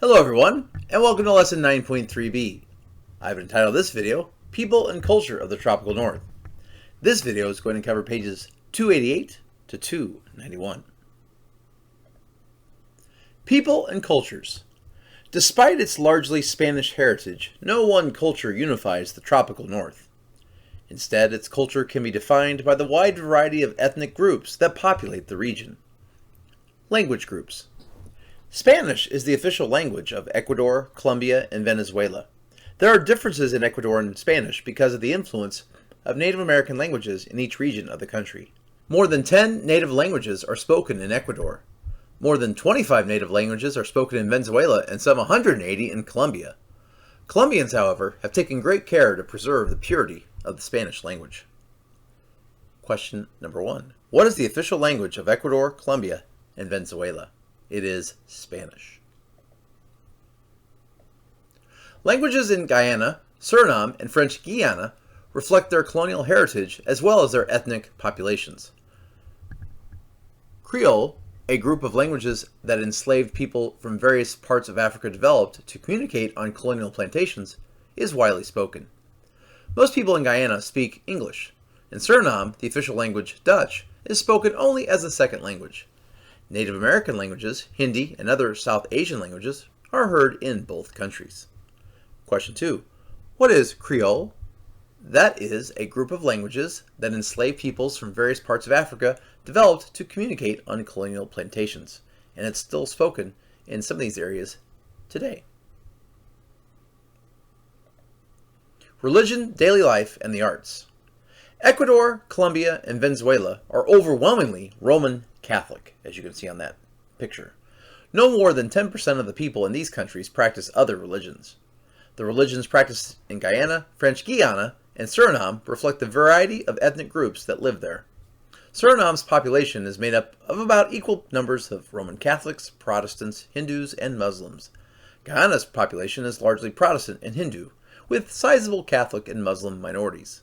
Hello everyone, and welcome to lesson 9.3B. I've entitled this video, People and Culture of the Tropical North. This video is going to cover pages 288 to 291. People and Cultures. Despite its largely Spanish heritage, no one culture unifies the Tropical North. Instead, its culture can be defined by the wide variety of ethnic groups that populate the region. Language groups. Spanish is the official language of Ecuador, Colombia, and Venezuela. There are differences in Ecuadorian Spanish because of the influence of Native American languages in each region of the country. More than 10 native languages are spoken in Ecuador. More than 25 native languages are spoken in Venezuela and some 180 in Colombia. Colombians, however, have taken great care to preserve the purity of the Spanish language. Question number 1. What is the official language of Ecuador, Colombia, and Venezuela? It is Spanish. Languages in Guyana, Suriname, and French Guiana reflect their colonial heritage as well as their ethnic populations. Creole, a group of languages that enslaved people from various parts of Africa developed to communicate on colonial plantations, is widely spoken. Most people in Guyana speak English. In Suriname, the official language, Dutch, is spoken only as a second language. Native American languages, Hindi, and other South Asian languages are heard in both countries. Question 2. What is Creole? That is a group of languages that enslaved peoples from various parts of Africa developed to communicate on colonial plantations, and it's still spoken in some of these areas today. Religion, daily life, and the arts. Ecuador, Colombia, and Venezuela are overwhelmingly Roman Catholic, as you can see on that picture. No more than 10% of the people in these countries practice other religions. The religions practiced in Guyana, French Guiana, and Suriname reflect the variety of ethnic groups that live there. Suriname's population is made up of about equal numbers of Roman Catholics, Protestants, Hindus, and Muslims. Guyana's population is largely Protestant and Hindu, with sizable Catholic and Muslim minorities.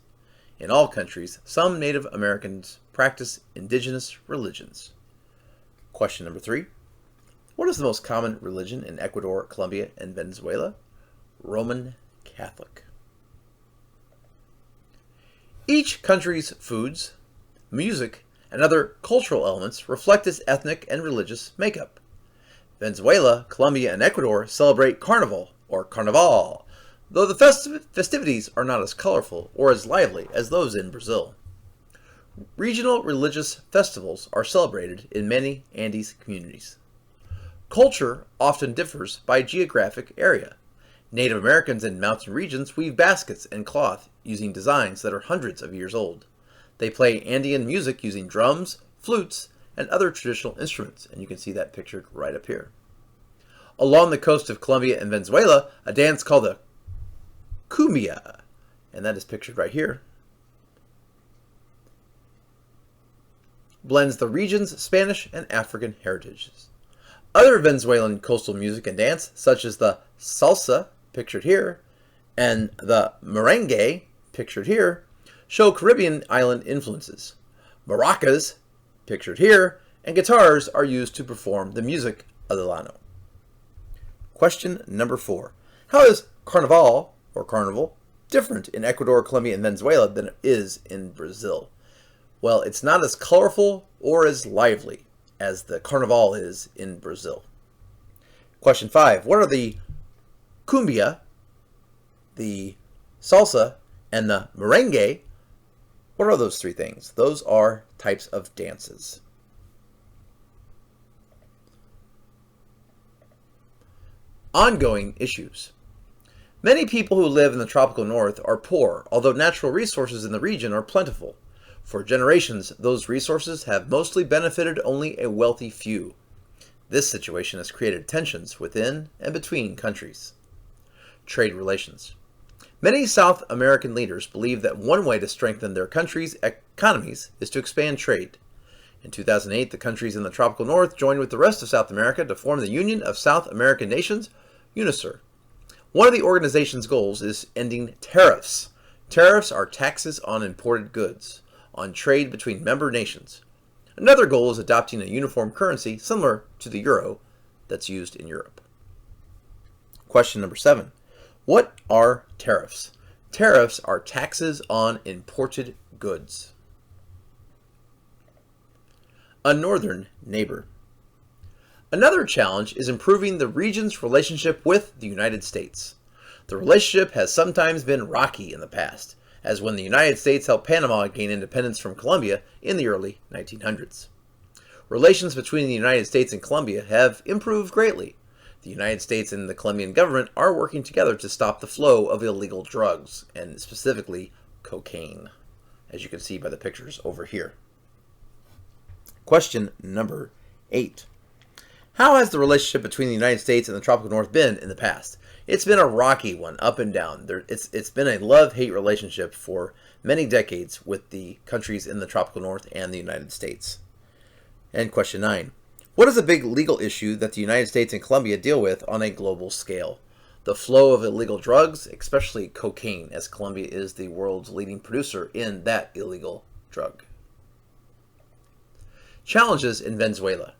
In all countries, some Native Americans practice indigenous religions. Question number 3. What is the most common religion in Ecuador, Colombia, and Venezuela? Roman Catholic. Each country's foods, music, and other cultural elements reflect its ethnic and religious makeup. Venezuela, Colombia, and Ecuador celebrate Carnival, or Carnaval, though the festivities are not as colorful or as lively as those in Brazil. Regional religious festivals are celebrated in many Andes communities. Culture often differs by geographic area. Native Americans in mountain regions weave baskets and cloth using designs that are hundreds of years old. They play Andean music using drums, flutes, and other traditional instruments, and you can see that pictured right up here. Along the coast of Colombia and Venezuela, a dance called the cumbia, and that is pictured right here, blends the region's Spanish and African heritages. Other Venezuelan coastal music and dance, such as the salsa, pictured here, and the merengue, pictured here, show Caribbean island influences. Maracas, pictured here, and guitars are used to perform the music of the llano. Question number 4. How is Carnival, or Carnival, different in Ecuador, Colombia, and Venezuela than it is in Brazil? Well, it's not as colorful or as lively as the Carnival is in Brazil. Question 5. What are the cumbia, the salsa, and the merengue? What are those 3 things? Those are types of dances. Ongoing issues. Many people who live in the tropical north are poor, although natural resources in the region are plentiful. For generations, those resources have mostly benefited only a wealthy few. This situation has created tensions within and between countries. Trade relations. Many South American leaders believe that one way to strengthen their countries' economies is to expand trade. In 2008, the countries in the tropical north joined with the rest of South America to form the Union of South American Nations, UNICER. One of the organization's goals is ending tariffs. Tariffs are taxes on imported goods, on trade between member nations. Another goal is adopting a uniform currency similar to the euro that's used in Europe. Question number 7. What are tariffs? Tariffs are taxes on imported goods. A northern neighbor. Another challenge is improving the region's relationship with the United States. The relationship has sometimes been rocky in the past, as when the United States helped Panama gain independence from Colombia in the early 1900s. Relations between the United States and Colombia have improved greatly. The United States and the Colombian government are working together to stop the flow of illegal drugs, and specifically cocaine, as you can see by the pictures over here. Question number 8. How has the relationship between the United States and the tropical north been in the past? It's been a rocky one, up and down. It's been a love-hate relationship for many decades with the countries in the tropical north and the United States. And question 9. What is a big legal issue that the United States and Colombia deal with on a global scale? The flow of illegal drugs, especially cocaine, as Colombia is the world's leading producer in that illegal drug. Challenges in Venezuela.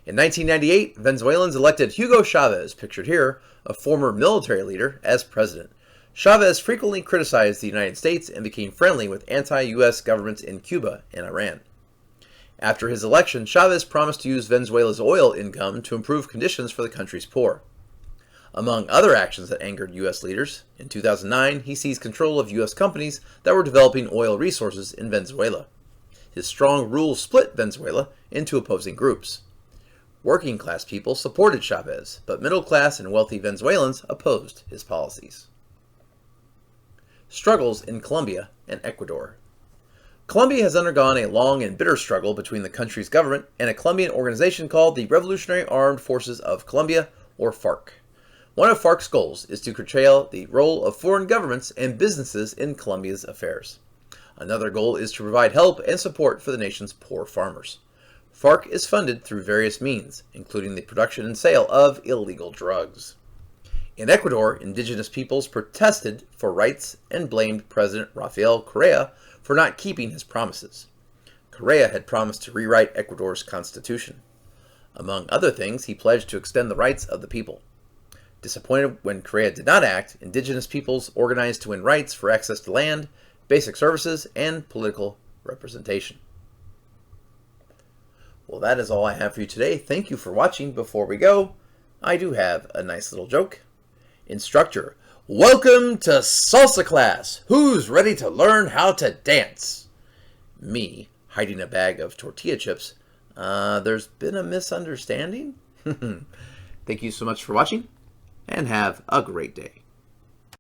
In 1998, Venezuelans elected Hugo Chavez, pictured here, a former military leader, as president. Chavez frequently criticized the United States and became friendly with anti-U.S. governments in Cuba and Iran. After his election, Chavez promised to use Venezuela's oil income to improve conditions for the country's poor. Among other actions that angered U.S. leaders, in 2009 he seized control of U.S. companies that were developing oil resources in Venezuela. His strong rule split Venezuela into opposing groups. Working class people supported Chavez, but middle class and wealthy Venezuelans opposed his policies. Struggles in Colombia and Ecuador. Colombia has undergone a long and bitter struggle between the country's government and a Colombian organization called the Revolutionary Armed Forces of Colombia, or FARC. One of FARC's goals is to curtail the role of foreign governments and businesses in Colombia's affairs. Another goal is to provide help and support for the nation's poor farmers. FARC is funded through various means, including the production and sale of illegal drugs. In Ecuador, indigenous peoples protested for rights and blamed President Rafael Correa for not keeping his promises. Correa had promised to rewrite Ecuador's constitution. Among other things, he pledged to extend the rights of the people. Disappointed when Correa did not act, indigenous peoples organized to win rights for access to land, basic services, and political representation. Well, that is all I have for you today. Thank you for watching. Before we go, I do have a nice little joke. Instructor: welcome to salsa class. Who's ready to learn how to dance? Me, hiding a bag of tortilla chips. There's been a misunderstanding? Thank you so much for watching, and have a great day.